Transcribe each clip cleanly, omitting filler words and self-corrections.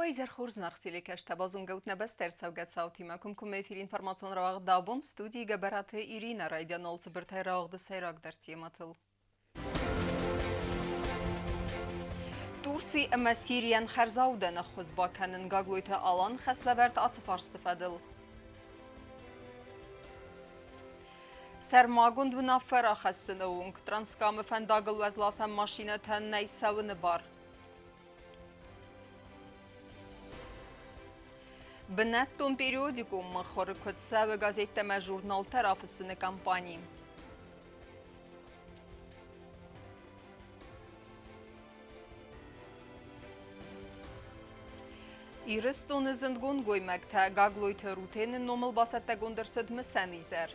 Wajzer Churznachzili Kashtabazun Gautnabester Saugatsautima Kumkumefir Information Rawag Dabon Studi Gabarate Irina Raidianol Zbertai Rawag de Sayrak Dartiematil. Tursi ama Siriyan Kharzaudan Khuzbakanin Gagluita Alan Khaslavert Atsfarstefadil. Sermagund Vunafera Khassinawung Transkam Fandagel Wazlasam Machina Tan Naisawin Bar. Бенеттон периодикум хорикотсеве газеттеме журнал тарафысыны компании. Ирыстон изендгон гоймекте гаглойте рутени номал басетте гондерсед месенизер.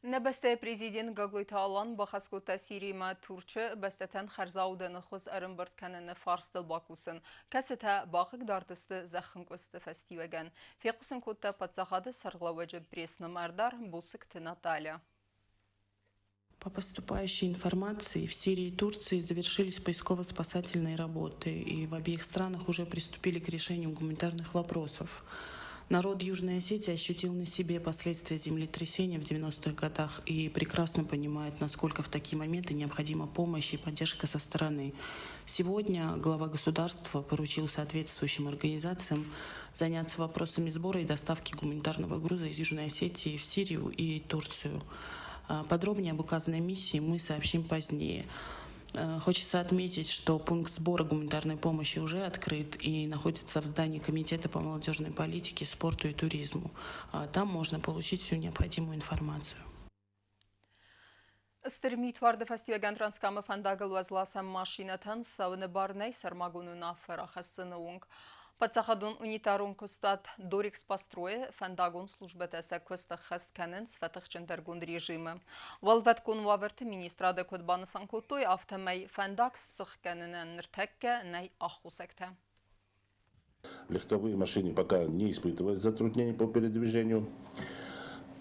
Небесте президент Гаглойта Алан бахаскота Сирима Турче бестетен Харзауден Хуз Арымбырт Канене Фарстыл Бакусын. Касета бахык дартысты захынкосты фестивеген. Фекусын котта патсахады сарлаваджы пресным ардар Бусык Наталья. По поступающей информации, в Сирии и Турции завершились поисково-спасательные работы, и в обеих странах уже приступили к решению гуманитарных вопросов. Народ Южной Осетии ощутил на себе последствия землетрясения в 90-х годах и прекрасно понимает, насколько в такие моменты необходима помощь и поддержка со стороны. Сегодня глава государства поручил соответствующим организациям заняться вопросами сбора и доставки гуманитарного груза из Южной Осетии в Сирию и Турцию. Подробнее об указанной миссии мы сообщим позднее. Хочется отметить, что пункт сбора гуманитарной помощи уже открыт и находится в здании Комитета по молодежной политике, спорту и туризму. Там можно получить всю необходимую информацию. Стримит варды фестивеген транскамы фандагл вазласам машинатан савны барней сармагуну нафера хассынуунг. Подсахадун унитарун кустат Дорикс построя фандагун службетесе кустах хастканен сфатых чендергун режимы. Валветкун ваверты министрада кодбаны санкутой автомей фандаг сахканен нртекке ней ахусекте. Легковые машины пока не испытывают затруднений по передвижению.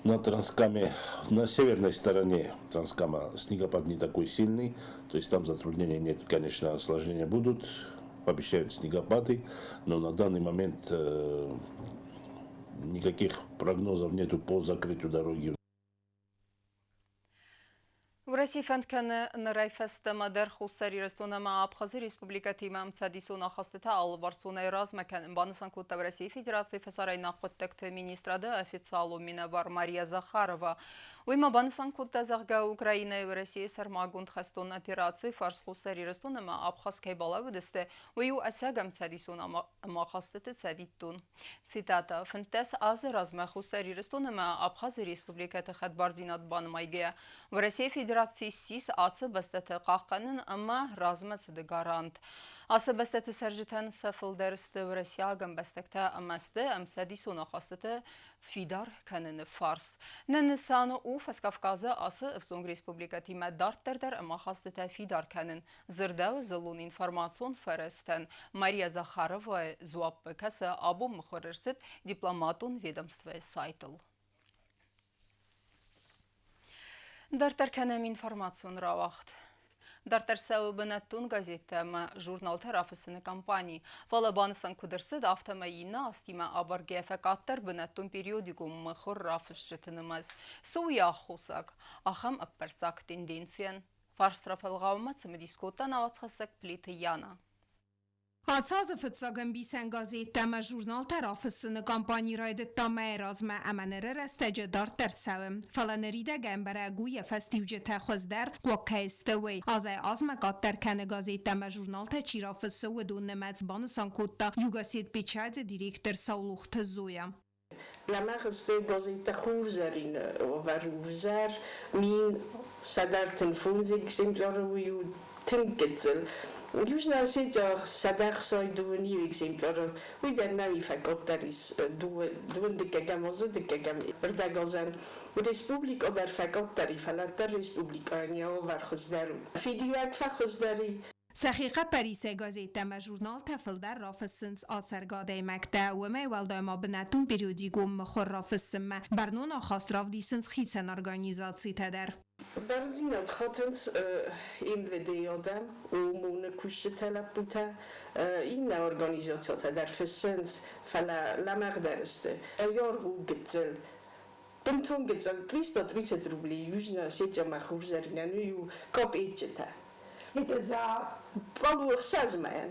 На Транскаме, на северной стороне Транскама снегопад не такой сильный, то есть там затруднений нет, конечно, осложнения будут. Обещают снегопады, но на данный момент никаких прогнозов нету по закрытию дороги. В России фэнтканы нарайфеста мадер хусари рестонама Абхазы республикати мамцадисона хастыта алварсона размакан банысан кутта в России Федерации фасарайна қоттекті министрада официалу минавар Мария Захарова. Уйма банысан кутта захга Украина и в России сармагунд хастон операции фарс хусари рестонама Абхаз кайбала выдасты уйу асягам цадисона махастыты цавиттун. Цитата. Фэнтес азы разма хусари рестонама Абхазы республикати хадбардинат банмайге. В России Федерации Сис асы бастаты қаққанын ама размацыды гарант. Асы бастаты сәржітен сәфілдәрісті в Россияган бастакты амасты амцади сона қастыты Фидар кәніні фарс. Нәні саны Уфас Кавказы асы Фзонг Республикати мәддарттардар ама қастыты Фидар кәнін. Зырдау зылун информацион фәрестен Мария Захарова зуаппы кәсі абу мұхырырсыд дипломатун ведомстве сайтыл. Дартар кәнәм информацион равахт. Дартар сәуібінәттун газеттәмі журнал тарафысыны компании. Фалабанысан күдірсід автомайына астима абарге фәкаттар бінәттун периодикум мұхыр рафыс жытынымыз. Суя хусак, ахам апперсак тенденциян. Фарстрафалғаума цымы дискоттан авацхасак плиты яна. Ասազը վծագն բիսեն գազետամը ժուրնալ տարաֆսնը կամպանի ռայդտամը ռազմը ամաները ռստեջը դարտերցավը ֆալաների դա գամբարագու եւ ֆեստիվջը թախոզդար կոկեստեվի ազայ ազմա կատերքանը գազետամը ժուրնալ թե չիրաֆսը ուդունը մեծ բանսան կոտա յուգասիտ պիչայձը դիրեկտոր Սաուլուխ Թզոյա La magste gazeta Khurzarin overuver min sadarten funz exemplar u tinketzel. Južná Ossetia sadar soiduvni exemplar. U der navi fakultaris duendike gamozo de kagam verdagozan. Republik oder fakultari falatar republikania overkhosdaru. Fidiwak fakhozdari Saxiqa Parise gazeteme jurnal tefildar rafısınız asargade mekte ve meyvalda ma binetun periodikum mخور rafısımme bernuna xastrav disins xitsen organizacji teder. Berzina خاطرنس این ویدیو دم و مون کشته طلب بوده این organizacja در فسنس فلا لمغ درسته یارو گتزل بنتون گتزل 230 روبلی یوزنا سیتیا مخور زرینه یو کاب ایجته za paluch sazmajan.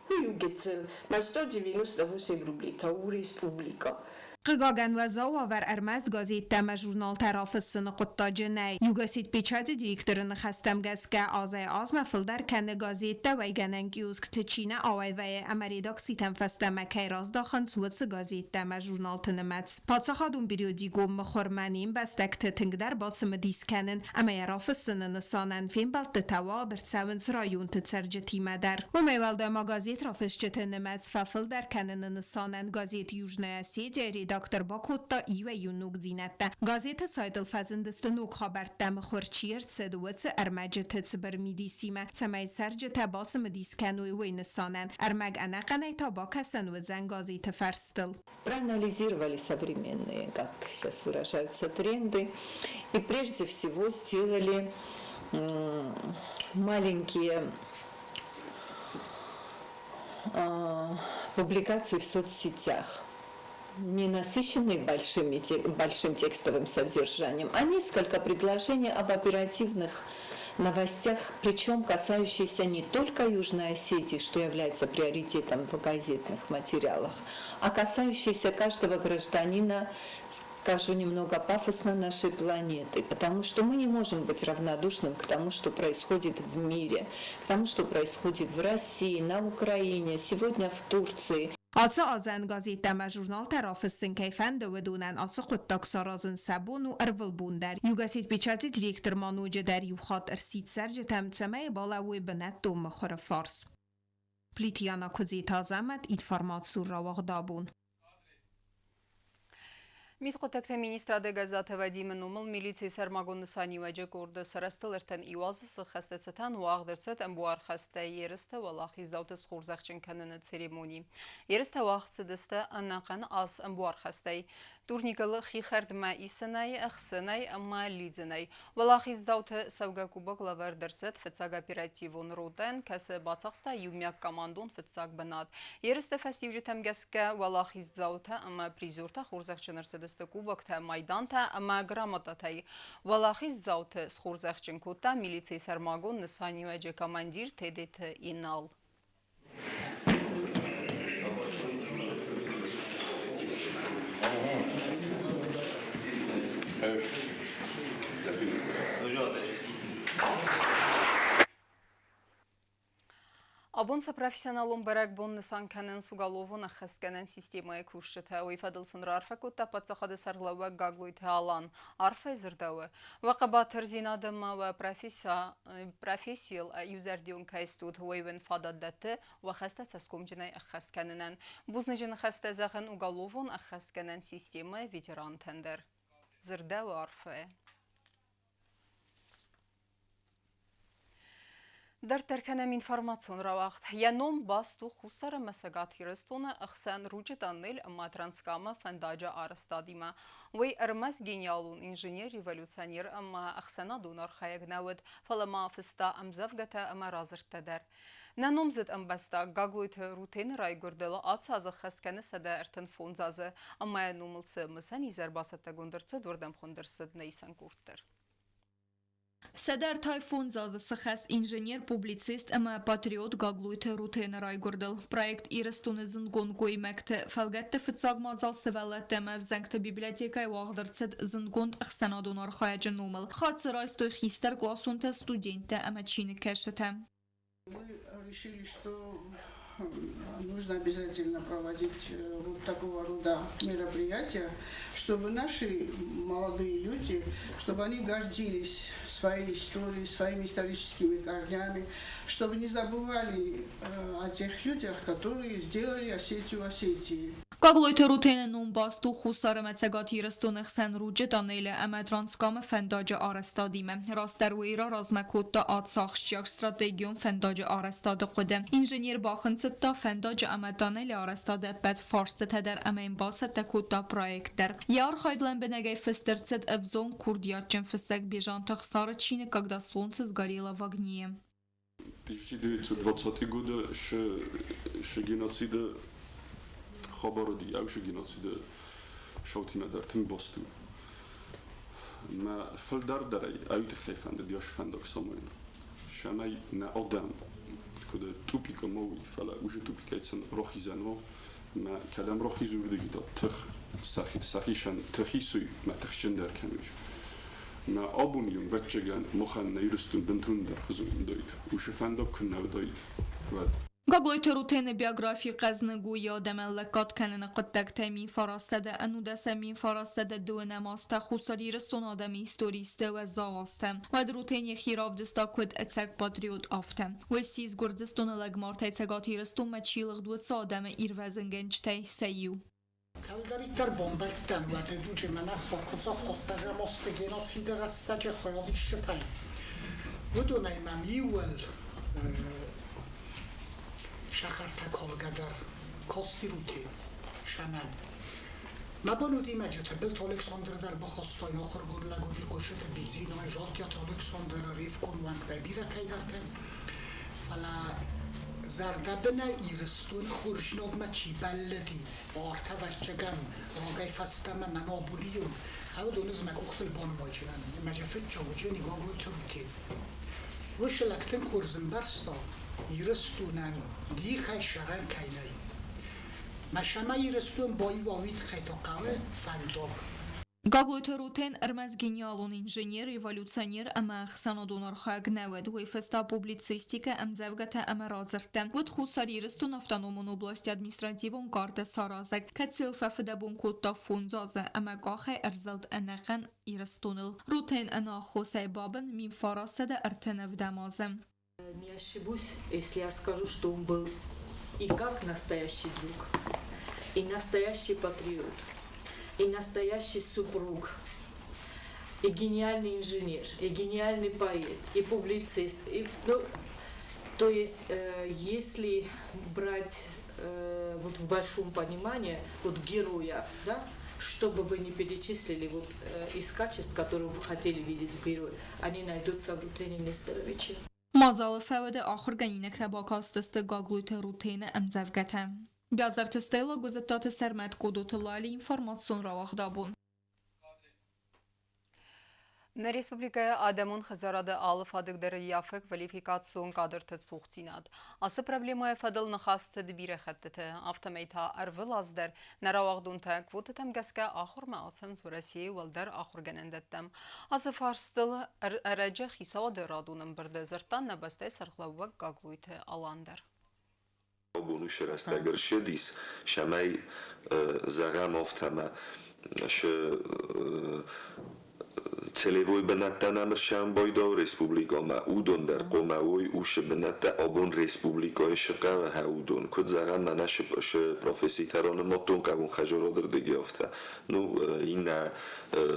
Huju gitzel, ma 198 rubli, ta u respublika. Qıqagan ve zawaver ermez gazeteme jurnal tarafısını quttacinay. Yugasit peçati direktörünü xestemgeske azay azme fildar kende gazette ve genenkiusk tçine avay ve emeredaksi tenfesteme kayraz daxans vıtsı gazeteme jurnal tınımets. Patsaxadun periodikum mxormanin bestek tıtıngder basımı diskenin emeye rafısını nisanen film baltı tavadır sevins rayon tıtsercetimedir. Ve meyvalda ma gazet rafısçı tınımets fafildar kendini nisanen gazet Yujnaya Sejeri دکتر باکوتا ایوه یونوک زینته گازیت سایدل فزندست نوک خبرتم خورچیرت سدوت ارمجت تبرمیدی سیمه سمای سرجت باسم دیسکنوی وینسانن ارمگ انقنه تا باکسن و زن گازیت فرستل. Проанализировали современные, как сейчас выражаются, тренды и прежде всего сделали маленькие публикации в соцсетях, не насыщенные большим текстовым содержанием, а несколько предложений об оперативных новостях, причем касающиеся не только Южной Осетии, что является приоритетом в газетных материалах, а касающиеся каждого гражданина, скажу немного пафосно, нашей планеты, потому что мы не можем быть равнодушным к тому, что происходит в мире, к тому, что происходит в России, на Украине, сегодня в Турции. Asa azan gazeteme jurnal tarafısın keyfen dövedûnen asa quttak sarazın sabun u ervil bundar. Yugasit biçati direktor manuce der yuxat ersit serce temtseme bala u benet dom mxor fars. Plitiana kuzit azamet informatsur ravagdabun. Mitqotekte ministra de gazete Vadim Numel militsiya Sarmagonnisani vaje kurda sarastilirten ivazısı xastetsatan u ağdırset embuar xasta yeriste vallahi izdavtes xurzaqçın kanını seremoni. Yeriste vaqtsidiste anaqan as embuar xastay. Turnikali xixardma isanay, axsanay, amma lidzinay. Vallahi izdavte savga kubak laver derset fetsag operativun roten kase batsaqsta yumyak komandon fetsag banat. Yeriste festivci temgeske vallahi izdavte amma prizorta xurzaqçın ersedes Кубокта майданта ама грамотатай валахиз завте схурзахченкута милиции Сармагон нысаниваджи командир тедет инал. Абонса профессионалум барак бон нысан канен сугалову нахасканен системая кушчата уйфадылсын рарфакутта пацахады сарлава гаглуйте алан арфа изырдавы. Вақаба терзинадыма ва профессиал юзердион кайстуд уйвен фададдаты ва хаста цаскомджинай ахасканенен. Бузнажин хаста захын уголовун ахасканен система ветеран тендер. Зырдавы арфа. در ترکنم інформаціон равахт. Яном басту хусара масагат хирестона ахсан ручетаннел ама транскама фандаджа арастадима. Вей армаз гениалун инженер-революционер ама ахсана донар хаягнавад фалама фиста амзавгата ама разыртадар. Наnomzid амбаста гаглуйт рутен райгурдела атсазы хасканы сада эртен фонзазы ама яномылсы мысан изарбасатта гондырцы дурдам хондырсыд нейсан курттыр. Садар Тайфун зазысыхас инженер-публицист ама патриот гаглуйте рутен райгурдел. Проект ирастунызын гонкой мекте фалгетте фитсагмазал севелете мевзенгте библиотекай вагдырцет зынгонд ахсанадунар хаяджан номал. Хатсырайстой хистер классунте студенте ама чини кешете. Мы решили, что нужно обязательно проводить вот такого рода мероприятия, чтобы наши молодые люди, чтобы они гордились своей историей, своими историческими корнями, чтобы не забывали о тех людях, которые сделали Осетию Осетией. Gagloyte rutine numbastu khusare metsegati restune xen ruce danele emedranskam fendace arestadime. Rasterwira razmekutta atsaxşyak strategiyon fendace arestade xude. İnjenyer baxıntıtta fendace emedanele arestade bed farste teder emein basette kutta proyektler. Yar xaydlan benegay festertset evzon kurdiyatçen festek běžanta xsare Číny, когда солнце сгорело в огне. 1920 года геноцида خبردی اوش گناسیده شوتینا در تیم باستو ما فل داری اوت خیفند دیاش فندق ساموین شمای نه آدم کده توپی کموی فلا اوج توپی کایتن روحی زنو ما کلام روحی زوردگی دا تخ سخیشن تخیسوی ما تخشن در کمیش ما آبونیون وچگان مخن نیرستون بنتون در خزون داید اوش فندق کنه داید Gagloyte rutine biyografi qaznıgu yademel lekat kanını qıttak temin farasede enuda semin farasede döne masta xusari restun adami istoriste ve zavastem ve rutine xirav dista kud etsek patriot aftem ve siz gurdistun legmarta etsegati restun meçilig duet sademe irvezen gençtey seyu. Kaldarittar bombelten ve deduce menach sorkutzok osserre moste genocide restace xoyaliş yatay. Vudunay mam yiwel شخرت کالگدر کاستی روتی شمن مبانودی مجت بلت الکساندر در بخواستای آخر گون لگودی قشت بیزین های جالکیت الکساندر ریف کن وانت بیره که درتن فلا زرده بنا ایرستون خورشناد ما چی بلدی بارتا وچگم راگای فستم من آبولیون او دونز مکوختل بانو بایچنن مجفت جاوجه نگاه گوی تروتی وش لکتن کورزن برستا ایرستونن دی خی شرن کینای مشما ایرستون بای واوید خیتاقه فنداب Gagloyte ruten ermez genialon inženjer, revolucioner ama xanadonor xag neved ve festa publicistika emzevgete emerazerte. Vud xusari restun avtonomun oblasti administrativon karte sarazek, ketsil fefedebun kutta funzaze ama gaxe erzelt eneqen irestunil. Ruten ena xosay baben min farasede ertenev demazem. Не ошибусь, если я скажу, что он был и как настоящий друг, и настоящий патриот, и настоящий супруг, и гениальный инженер, и гениальный поэт, и публицист. То есть, если брать вот в большом понимании вот героя, да, что бы вы ни перечислили вот, из качеств, которые вы хотели видеть в герое, они найдутся в Рутене Несторовиче. Mazal fevede axır ganinek tabakastiste Gagloyte rutine emzevgete. Biazartistela guzettate sermet kodotılali informasyon ravaqdabun. Në Respublikaya Ademon Xëzarade alë fadıkları yafek verifikasyon kadırtı tsuxtinad. Ası problemaya fadıl nëxastı dibire xəttete avtomeyta arvıl azder nəravaqdun tək votetem gəskə axur məatsəm zvrəsiyi vəldər axur gənəndəttem. Ası farstıl ərəcə xisavadı radunun birdə zırtdan nəbəstə sərqlavvək Gagloyte alandır. Bunu şərəstəgər şedis şəməy zəğəm oftəmə Celevoj benata namršan bojdo respublikoma udon der komavoj uše benata obon respubliko šqava ha udon kod zagan manash profesitaron moton kavun xajorodr degiofta nu ina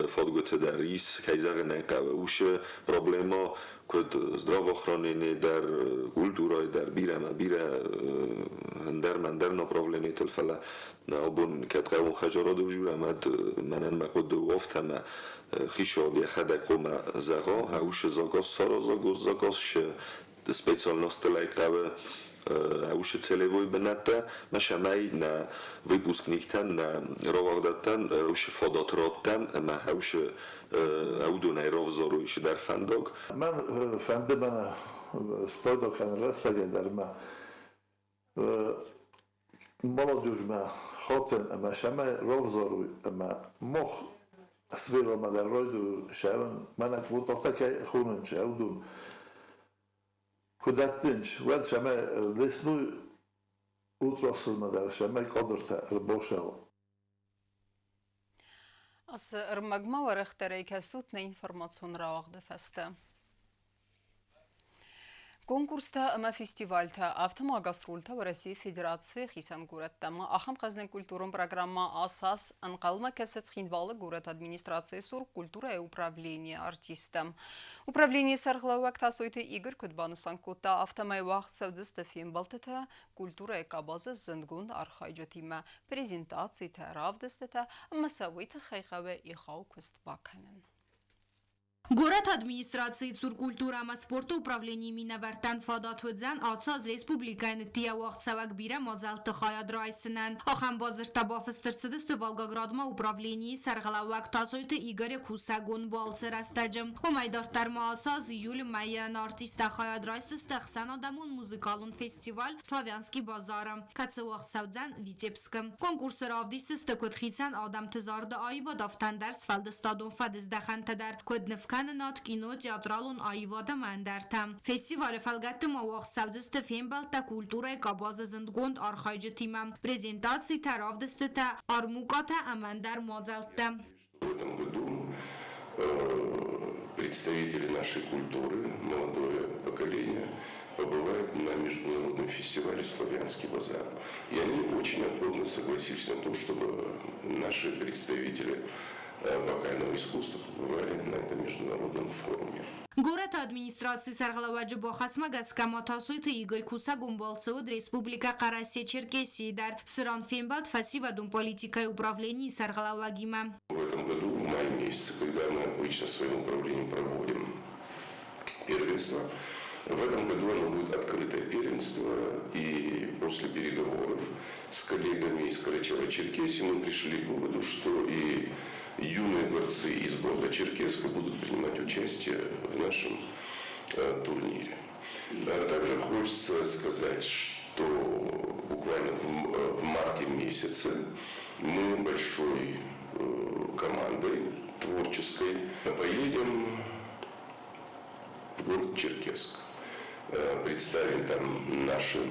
fodgote der ris kajzagene kava uše problemo kod zdravoochranenie der kulturoj der birama bira der manderno problemi telfala na obon kad kavun xajorodr juramad manan maqod oftama خیشاد یخده کم زغا هاوش زاگاس سارا زاگاس ش специальность лайкаве هاوش целевой бенате машамай на выпускниктан на ровагдатан уш фодотротан ма هاوش аудунай ровзоруиш дар фандог ман фандемана спойдокан растаге дар ма молодежма хотен машамай ровзоруй ма мох Sviro ma der roidu ševan, manak vut otakaj hunen šeudun. Kudatinč, ved šame lesnu utrosul ma der šame kodrta rbošel. As rmagma warıqtare kesut ne informasyon ravaqdı feste. Конкурста ама фестивальта автомагаструльта в России Федерации хисан гураттама ахам казнен культурун программа асас анқалма кесец хинвалы гурат администрации сур культура и управление артистам. Управление сарглавак тасойты Игорь Кудбанысан кута автомай вахт савдыста фим балтата культура и кабазы зынгун архайджатима презентации таравдыстата масавыйта хайхаве и хауквест баканен. Город администрации цуркультура ама спорта управление минавертан фадатвдзан ацаз республикайн тия вақт савак бире мазалты хаяд райсынан. Ахам базырта бафыстырцыдысты Волгоградма управление саргалавак тасойты Игорь Кусагун балцы растаджым. Омайдартарма ацаз июль майян артиста хаяд райсысты хсан адамун музыкалун фестиваль Славянский базара. Кацы вақт савдзан Витебском. Конкурсы равдисты кудхицан адам тызарды айва дафтандар сфалдыстадун фадыздахан тадар куднывка Кананат кино театралун айвада мандартам. Фестиваль фалгатты мавақ савдысты фембалта культура и кабазы зындгонд архайджы тимам. Презентации таравдысты армуката амандар мазалта. В этом году представители нашей культуры, молодое поколение, побывают на международном фестивале «Славянский базар». И они очень охотно согласились на то, чтобы наши представители вокального искусства побывали на этом международном форуме. Город администрации Саргалаваджи Бохасма Гаскаматасуйта Игорь Кусагун Балцевод Республика Карасия Черкесии дар Сыран Фембалт Фасивадум политикой управления Саргалавагима. В этом году, в мае месяце, когда мы обычно своим управлением проводим первенство, в этом году оно будет открытое первенство, и после переговоров с коллегами из Карачаева-Черкесии мы пришли к выводу, что и юные борцы из города Черкесска будут принимать участие в нашем турнире. Также хочется сказать, что буквально в марте месяце мы большой командой творческой поедем в город Черкесск. Представим там наше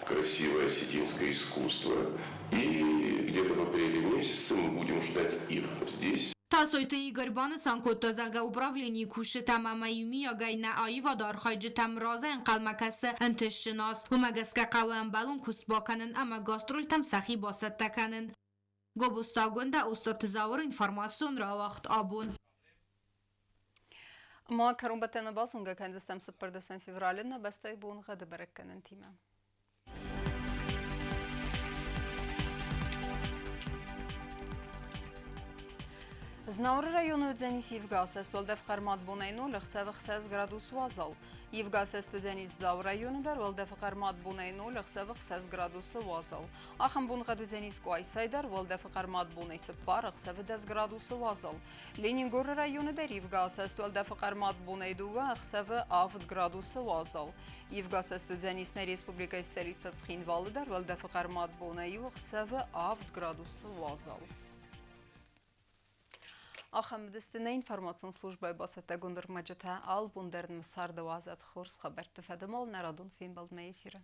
красивое осетинское искусство. И где-то в апреле месяце мы будем ждать их здесь. Тасойты Игорь Банысан кодта зарга управление куши тамама юмия гайна айва дар хайджи там разен қалмакасы антышчынас. Умагаска қаван балун куст баканын ама гастроль там сахи басат таканын. Гобустагунда устат завр информацион равахт абун. ما كرون بتنا باصونجا كان زستم سبر دسم فيفرالنا بس تيبون غدا بركن انتيما Знаур району дзенис Евгасес волдев қармат бунайну лықсавы 6 градус вазал. Евгасес дзенис Знаур району дар волдев қармат бунайну лықсавы 6 градус вазал. Ахам бунға дзенис Куайсайдар волдев қармат бунайсы пар лықсавы 10 градус вазал. Ленингор району дар Евгасес волдев қармат бунайду лықсавы 10 градус вазал. Евгасес дзенис на республика столица Цхинвалы дар волдев қармат бунайу лықсавы 10 градус вазал. آخر دستنا اینفرماسیون службой басата гундер маджата ал бундерн مسار دوازت خورس خبر تفادمال نرادون فين بالد ما يفيره